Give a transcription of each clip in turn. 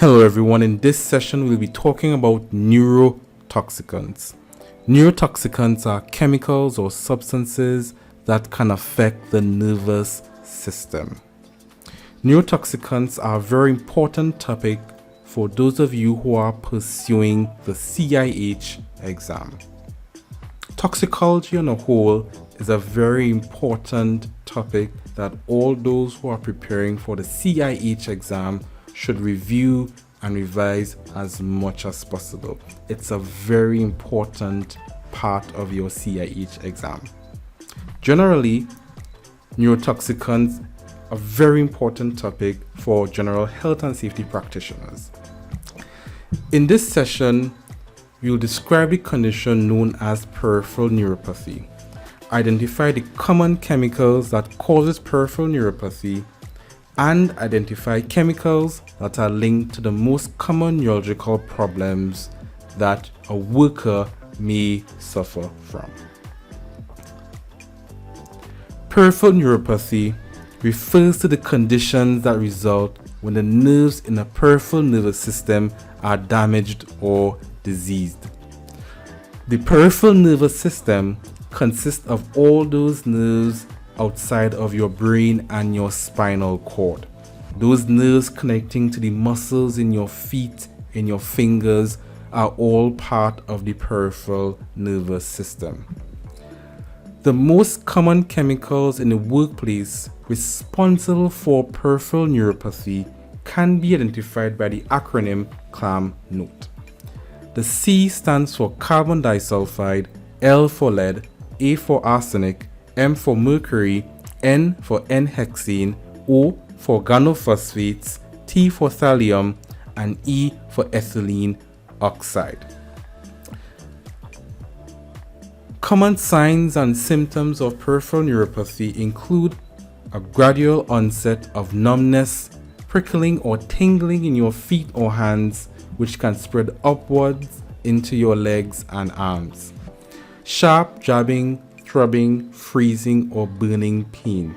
Hello everyone, in this session we'll be talking about neurotoxicants. Neurotoxicants are chemicals or substances that can affect the nervous system. Neurotoxicants are a very important topic for those of you who are pursuing the CIH exam. Toxicology on a whole is a very important topic that all those who are preparing for the CIH exam should review and revise as much as possible. It's a very important part of your CIH exam. Generally, neurotoxicants are a very important topic for general health and safety practitioners. In this session, we'll describe the condition known as peripheral neuropathy, identify the common chemicals that causes peripheral neuropathy, and identify chemicals that are linked to the most common neurological problems that a worker may suffer from. Peripheral neuropathy refers to the conditions that result when the nerves in the peripheral nervous system are damaged or diseased. The peripheral nervous system consists of all those nerves outside of your brain and your spinal cord. Those nerves connecting to the muscles in your feet, in your fingers, are all part of the peripheral nervous system. The most common chemicals in the workplace responsible for peripheral neuropathy can be identified by the acronym CLAM note. The C stands for carbon disulfide, L for lead, A for arsenic, M for mercury, N for N-hexane, O for organophosphates, T for thallium, and E for ethylene oxide. Common signs and symptoms of peripheral neuropathy include a gradual onset of numbness, prickling or tingling in your feet or hands, which can spread upwards into your legs and arms. Sharp jabbing, throbbing, freezing, or burning pain.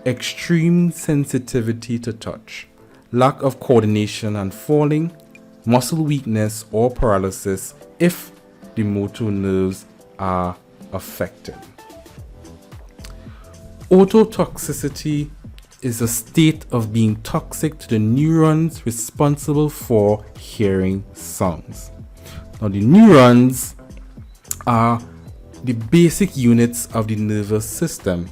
Extreme sensitivity to touch. Lack of coordination and falling. Muscle weakness or paralysis if the motor nerves are affected. Ototoxicity is a state of being toxic to the neurons responsible for hearing sounds. Now, the neurons are the basic units of the nervous system.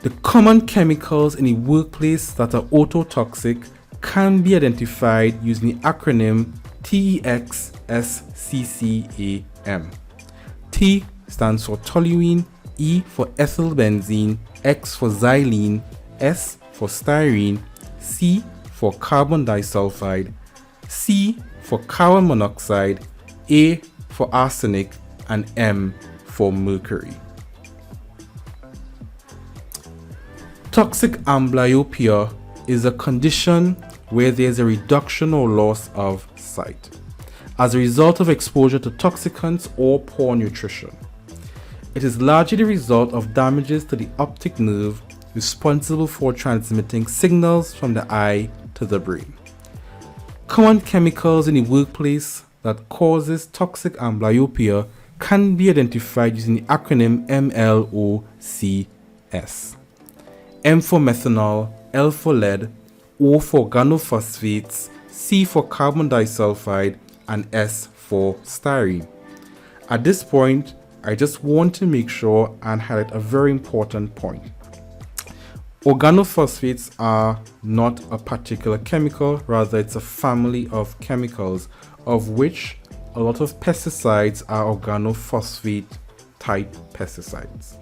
The common chemicals in the workplace that are ototoxic can be identified using the acronym TEXSCCAM. T stands for toluene, E for ethylbenzene, X for xylene, S for styrene, C for carbon disulfide, C for carbon monoxide, A for arsenic, and M for mercury. Toxic amblyopia is a condition where there is a reduction or loss of sight as a result of exposure to toxicants or poor nutrition. It is largely the result of damages to the optic nerve responsible for transmitting signals from the eye to the brain. Common chemicals in the workplace that causes toxic amblyopia can be identified using the acronym MLOCS. M for methanol, L for lead, O for organophosphates, C for carbon disulfide, and S for styrene. At this point, I just want to make sure and highlight a very important point. Organophosphates are not a particular chemical, rather it's a family of chemicals, of which a lot of pesticides are organophosphate type pesticides.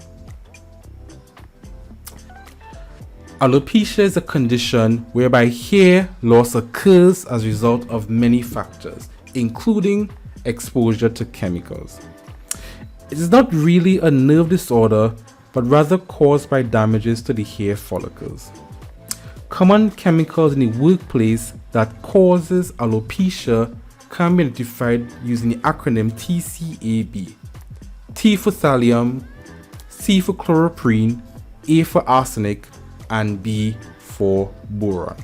Alopecia is a condition whereby hair loss occurs as a result of many factors, including exposure to chemicals. It is not really a nerve disorder, but rather caused by damages to the hair follicles. Common chemicals in the workplace that causes alopecia can be identified using the acronym TCAB. T for thallium, C for chloroprene, A for arsenic, and B for boron.